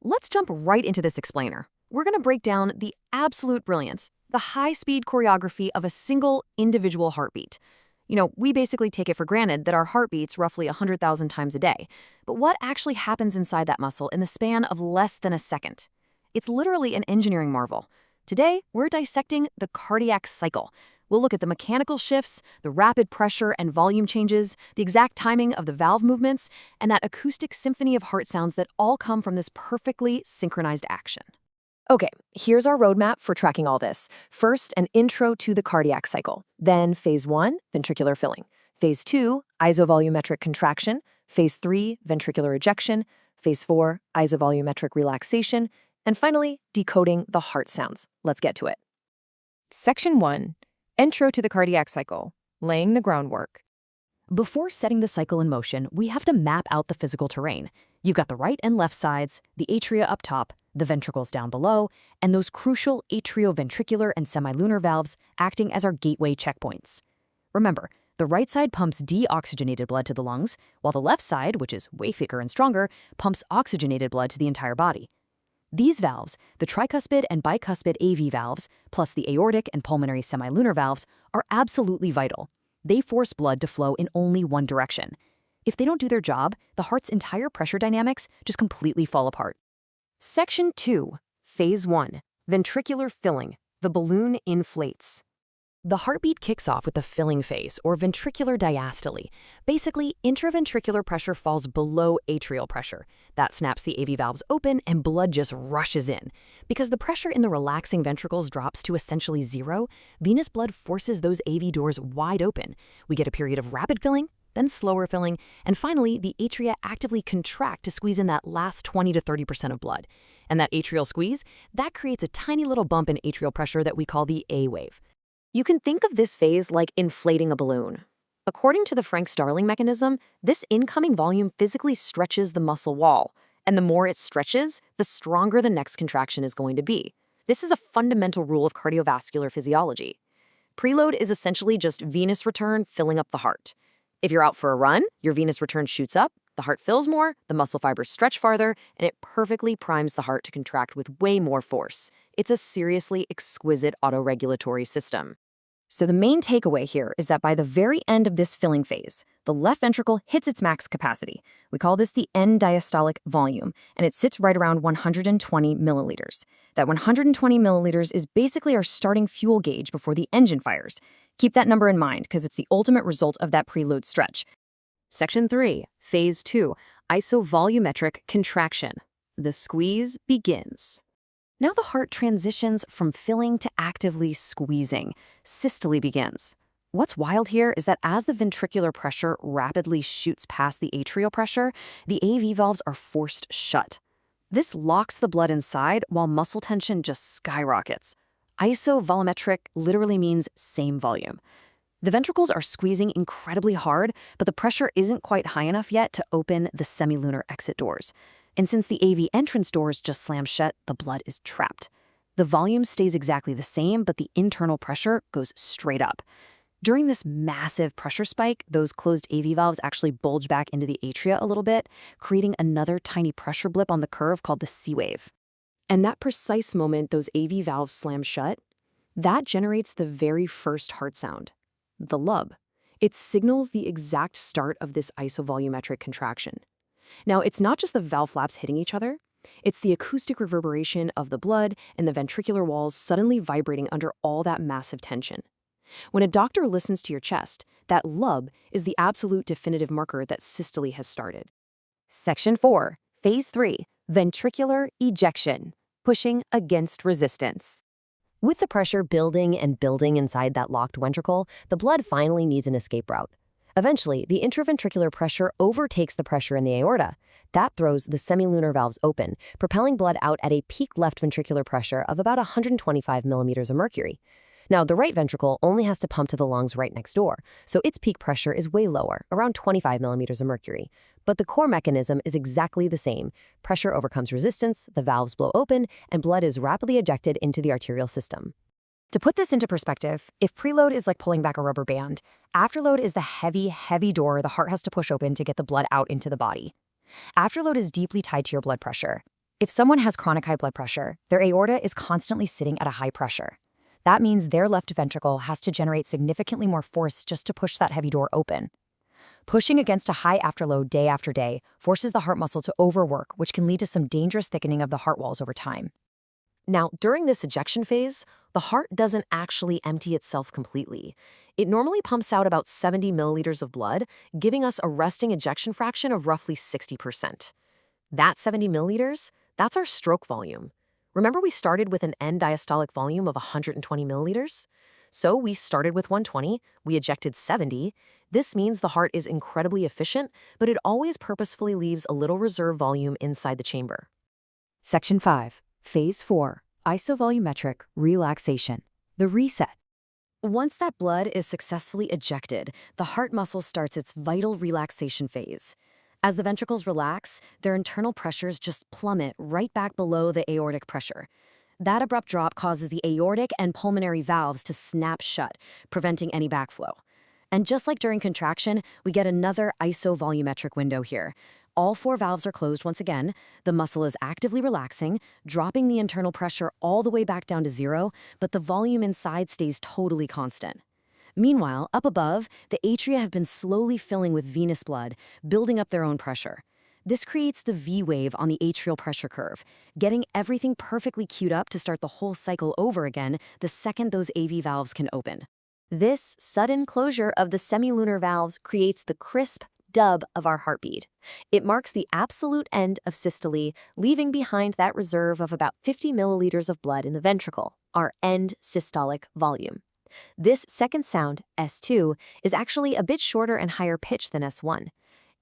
Let's jump right into this explainer. We're going to break down the absolute brilliance, the high-speed choreography of a single individual heartbeat. We basically take it for granted that our heart beats roughly 100,000 times a day. But what actually happens inside that muscle in the span of less than a second? It's literally an engineering marvel. Today, we're dissecting the cardiac cycle. We'll look at the mechanical shifts, the rapid pressure and volume changes, the exact timing of the valve movements, and that acoustic symphony of heart sounds that all come from this perfectly synchronized action. Okay, here's our roadmap for tracking all this. First, an intro to the cardiac cycle. Then, phase 1, ventricular filling. Phase 2, isovolumetric contraction. Phase 3, ventricular ejection. Phase 4, isovolumetric relaxation. And finally, decoding the heart sounds. Let's get to it. Section 1. Intro to the cardiac cycle, laying the groundwork. Before setting the cycle in motion, we have to map out the physical terrain. You've got the right and left sides, the atria up top, the ventricles down below, and those crucial atrioventricular and semilunar valves acting as our gateway checkpoints. Remember, the right side pumps deoxygenated blood to the lungs, while the left side, which is way thicker and stronger, pumps oxygenated blood to the entire body. These valves, the tricuspid and bicuspid AV valves, plus the aortic and pulmonary semilunar valves, are absolutely vital. They force blood to flow in only one direction. If they don't do their job, the heart's entire pressure dynamics just completely fall apart. Section 2, Phase 1, ventricular filling. The balloon inflates. The heartbeat kicks off with the filling phase, or ventricular diastole. Basically, intraventricular pressure falls below atrial pressure. That snaps the AV valves open and blood just rushes in. Because the pressure in the relaxing ventricles drops to essentially zero, venous blood forces those AV doors wide open. We get a period of rapid filling, then slower filling, and finally, the atria actively contract to squeeze in that last 20 to 30% of blood. And that atrial squeeze, that creates a tiny little bump in atrial pressure that we call the A wave. You can think of this phase like inflating a balloon. According to the Frank-Starling mechanism, this incoming volume physically stretches the muscle wall, and the more it stretches, the stronger the next contraction is going to be. This is a fundamental rule of cardiovascular physiology. Preload is essentially just venous return filling up the heart. If you're out for a run, your venous return shoots up, the heart fills more, the muscle fibers stretch farther, and it perfectly primes the heart to contract with way more force. It's a seriously exquisite autoregulatory system. So the main takeaway here is that by the very end of this filling phase, the left ventricle hits its max capacity. We call this the end diastolic volume, and it sits right around 120 milliliters. That 120 milliliters is basically our starting fuel gauge before the engine fires. Keep that number in mind because it's the ultimate result of that preload stretch. Section 3, Phase 2, isovolumetric contraction. The squeeze begins. Now the heart transitions from filling to actively squeezing. Systole begins. What's wild here is that as the ventricular pressure rapidly shoots past the atrial pressure, the AV valves are forced shut. This locks the blood inside while muscle tension just skyrockets. Isovolumetric literally means same volume. The ventricles are squeezing incredibly hard, but the pressure isn't quite high enough yet to open the semilunar exit doors. And since the AV entrance doors just slam shut, the blood is trapped. The volume stays exactly the same, but the internal pressure goes straight up. During this massive pressure spike, those closed AV valves actually bulge back into the atria a little bit, creating another tiny pressure blip on the curve called the C wave. And that precise moment those AV valves slam shut, that generates the very first heart sound, the lub. It signals the exact start of this isovolumetric contraction. Now, it's not just the valve flaps hitting each other. It's the acoustic reverberation of the blood and the ventricular walls suddenly vibrating under all that massive tension. When a doctor listens to your chest, that lub is the absolute definitive marker that systole has started. Section 4, Phase 3, ventricular ejection, pushing against resistance. With the pressure building and building inside that locked ventricle, the blood finally needs an escape route. Eventually, the intraventricular pressure overtakes the pressure in the aorta. That throws the semilunar valves open, propelling blood out at a peak left ventricular pressure of about 125 millimeters of mercury. Now, the right ventricle only has to pump to the lungs right next door, so its peak pressure is way lower, around 25 millimeters of mercury. But the core mechanism is exactly the same. Pressure overcomes resistance, the valves blow open, and blood is rapidly ejected into the arterial system. To put this into perspective, if preload is like pulling back a rubber band, afterload is the heavy, heavy door the heart has to push open to get the blood out into the body. Afterload is deeply tied to your blood pressure. If someone has chronic high blood pressure, their aorta is constantly sitting at a high pressure. That means their left ventricle has to generate significantly more force just to push that heavy door open. Pushing against a high afterload day after day forces the heart muscle to overwork, which can lead to some dangerous thickening of the heart walls over time. Now, during this ejection phase, the heart doesn't actually empty itself completely. It normally pumps out about 70 milliliters of blood, giving us a resting ejection fraction of roughly 60%. That 70 milliliters, that's our stroke volume. Remember we started with an end diastolic volume of 120 milliliters? So we started with 120, we ejected 70. This means the heart is incredibly efficient, but it always purposefully leaves a little reserve volume inside the chamber. Section 5. Phase 4. Isovolumetric relaxation. The reset. Once that blood is successfully ejected, the heart muscle starts its vital relaxation phase. As the ventricles relax, their internal pressures just plummet right back below the aortic pressure. That abrupt drop causes the aortic and pulmonary valves to snap shut, preventing any backflow. And just like during contraction, we get another isovolumetric window here. All 4 valves are closed once again, the muscle is actively relaxing, dropping the internal pressure all the way back down to 0, but the volume inside stays totally constant. Meanwhile, up above, the atria have been slowly filling with venous blood, building up their own pressure. This creates the V wave on the atrial pressure curve, getting everything perfectly queued up to start the whole cycle over again the second those AV valves can open. This sudden closure of the semilunar valves creates the crisp dub of our heartbeat. It marks the absolute end of systole, leaving behind that reserve of about 50 milliliters of blood in the ventricle, our end systolic volume. This second sound, S2, is actually a bit shorter and higher pitched than S1.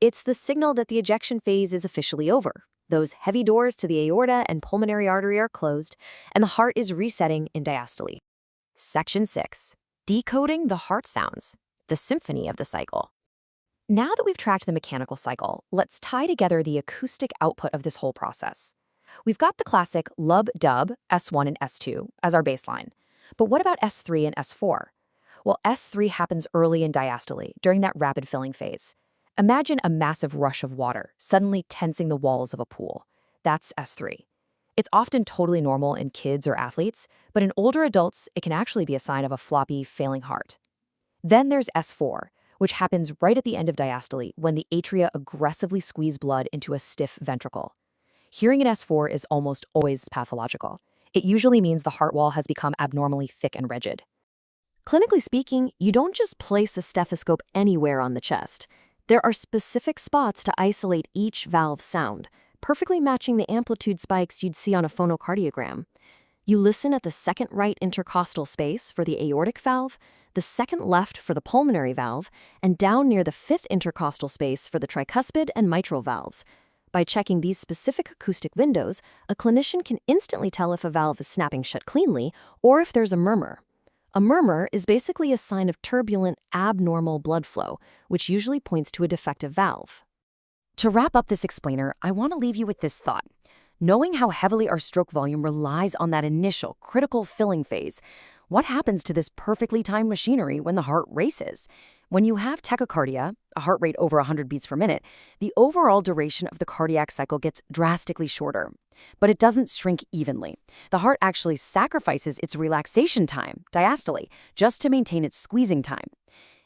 It's the signal that the ejection phase is officially over. Those heavy doors to the aorta and pulmonary artery are closed, and the heart is resetting in diastole. Section 6. Decoding the heart sounds, the symphony of the cycle. Now that we've tracked the mechanical cycle, let's tie together the acoustic output of this whole process. We've got the classic lub-dub, S1 and S2, as our baseline. But what about S3 and S4? Well, S3 happens early in diastole, during that rapid filling phase. Imagine a massive rush of water, suddenly tensing the walls of a pool. That's S3. It's often totally normal in kids or athletes, but in older adults, it can actually be a sign of a floppy, failing heart. Then there's S4, which happens right at the end of diastole when the atria aggressively squeeze blood into a stiff ventricle. Hearing an S4 is almost always pathological. It usually means the heart wall has become abnormally thick and rigid. Clinically speaking, you don't just place a stethoscope anywhere on the chest. There are specific spots to isolate each valve sound, perfectly matching the amplitude spikes you'd see on a phonocardiogram. You listen at the second right intercostal space for the aortic valve, the second left for the pulmonary valve, and down near the fifth intercostal space for the tricuspid and mitral valves. By checking these specific acoustic windows, a clinician can instantly tell if a valve is snapping shut cleanly or if there's a murmur. A murmur is basically a sign of turbulent, abnormal blood flow, which usually points to a defective valve. To wrap up this explainer, I want to leave you with this thought. Knowing how heavily our stroke volume relies on that initial, critical filling phase, what happens to this perfectly timed machinery when the heart races? When you have tachycardia, a heart rate over 100 beats per minute, the overall duration of the cardiac cycle gets drastically shorter. But it doesn't shrink evenly. The heart actually sacrifices its relaxation time, diastole, just to maintain its squeezing time.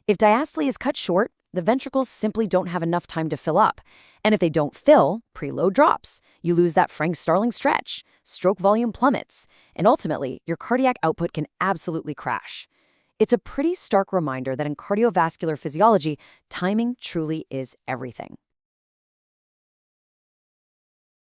If diastole is cut short, the ventricles simply don't have enough time to fill up. And if they don't fill, preload drops. You lose that Frank Starling stretch. Stroke volume plummets. And ultimately, your cardiac output can absolutely crash. It's a pretty stark reminder that in cardiovascular physiology, timing truly is everything.